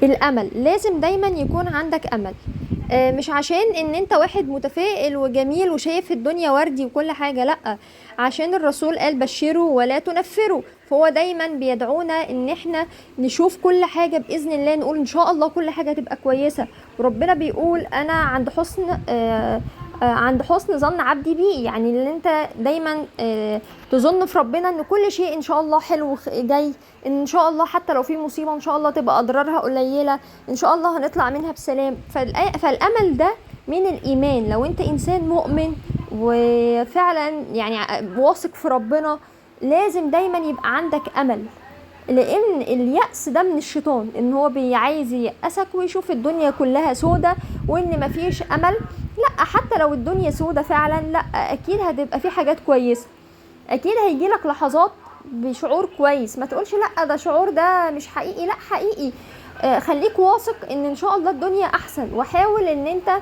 الامل لازم دايما يكون عندك امل. مش عشان ان انت واحد متفائل وجميل وشايف الدنيا وردي وكل حاجة، لأ، عشان الرسول قال بشروا ولا تنفروا. فهو دايما بيدعونا ان احنا نشوف كل حاجة بإذن الله، نقول ان شاء الله كل حاجة تبقى كويسة. وربنا بيقول انا عند حسن ظن عبدي بي. يعني اللي انت دايما تظن في ربنا ان كل شيء ان شاء الله حلو جاي، ان شاء الله حتى لو في مصيبة ان شاء الله تبقى اضرارها قليلة، ان شاء الله هنطلع منها بسلام. فالامل ده من الايمان. لو انت انسان مؤمن وفعلا يعني واثق في ربنا، لازم دايما يبقى عندك امل. لان اليأس ده من الشيطان، ان هو عايز ييأسك ويشوف الدنيا كلها سودة وان مفيش امل. لا، حتى لو الدنيا سودة فعلا، لا، اكيد هتبقى في حاجات كويسة. اكيد هيجيلك لحظات بشعور كويس، ما تقولش لا ده شعور ده مش حقيقي، لا حقيقي. خليك واثق ان شاء الله الدنيا احسن، وحاول ان انت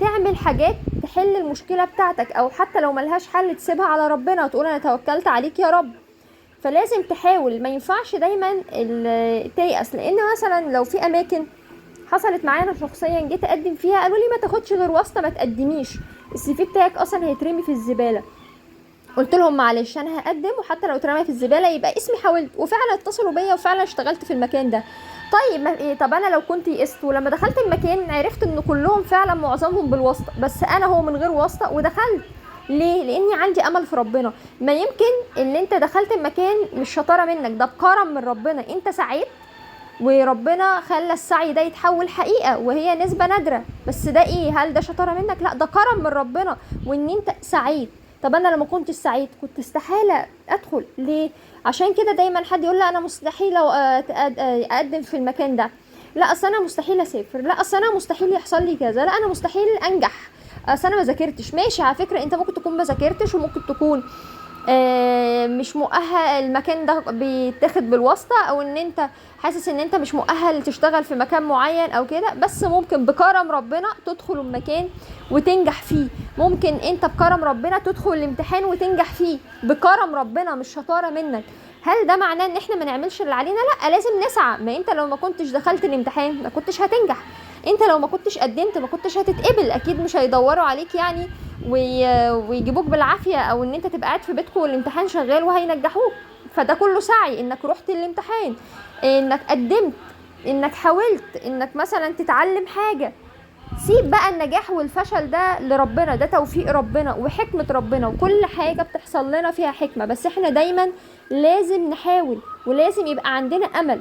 تعمل حاجات تحل المشكلة بتاعتك، او حتى لو ملهاش حل تسيبها على ربنا وتقول انا توكلت عليك يا رب. فلازم تحاول، ما ينفعش دايما تيأس. لان مثلا لو في اماكن حصلت معايا انا شخصيا، جيت اقدم فيها قالوا لي ما تاخدش غير واسطه، ما تقدميش، السي في بتاعك اصلا هيترمي في الزباله. قلت لهم معلش انا هقدم، وحتى لو اترمى في الزباله يبقى اسمي حاولت. وفعلا اتصلوا بيا وفعلا اشتغلت في المكان ده. طيب ما إيه، طب انا لو كنت يئست ولما دخلت المكان عرفت ان كلهم فعلا معظمهم بالواسطه، بس انا هو من غير واسطه ودخلت. ليه؟ لاني عندي امل في ربنا. ما يمكن اللي انت دخلت المكان مش شطاره منك، ده بكرم من ربنا، انت سعيت وربنا خلى السعي ده يتحول حقيقة، وهي نسبة نادرة. بس ده ايه؟ هل ده شطارة منك؟ لا، ده كرم من ربنا وان انت سعيد. طب انا لما كنت سعيد كنت استحالة ادخل. ليه؟ عشان كده دايما حد يقول لا انا مستحيل اقدم في المكان ده، لا اصل انا مستحيل اسافر، لا اصل انا مستحيل يحصل لي كذا، لا انا مستحيل انجح، اصل انا ما ذاكرتش. ماشي، على فكرة انت ممكن تكون ما ذاكرتش، وممكن تكون مش مؤهل، المكان ده بيتاخد بالواسطة، او ان انت حاسس ان انت مش مؤهل تشتغل في مكان معين او كده، بس ممكن بكرم ربنا تدخل المكان وتنجح فيه. ممكن انت بكرم ربنا تدخل الامتحان وتنجح فيه بكرم ربنا، مش شطارة منك. هل ده معناه ان احنا ما نعملش اللي علينا؟ لا، لازم نسعى. ما انت لو ما كنتش دخلت الامتحان ما كنتش هتنجح، انت لو ما كنتش قدمت ما كنتش هتتقبل. اكيد مش هيدوروا عليك يعني ويجيبوك بالعافية، او ان انت تبقى قاعد في بيتكم والامتحان شغال وهينجحوك. فده كله سعي، انك رحت الامتحان، انك قدمت، انك حاولت، انك مثلا تتعلم حاجة. سيب بقى النجاح والفشل ده لربنا، ده توفيق ربنا وحكمة ربنا، وكل حاجة بتحصل لنا فيها حكمة. بس احنا دايما لازم نحاول، ولازم يبقى عندنا امل.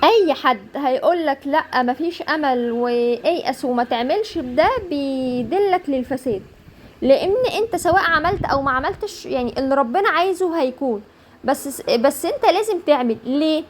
اي حد هيقولك لا مفيش امل وييأس وما تعملش، ده بيدلك للفساد. لان انت سواء عملت او ما عملتش، يعني اللي ربنا عايزه هيكون. بس انت لازم تعمل. ليه؟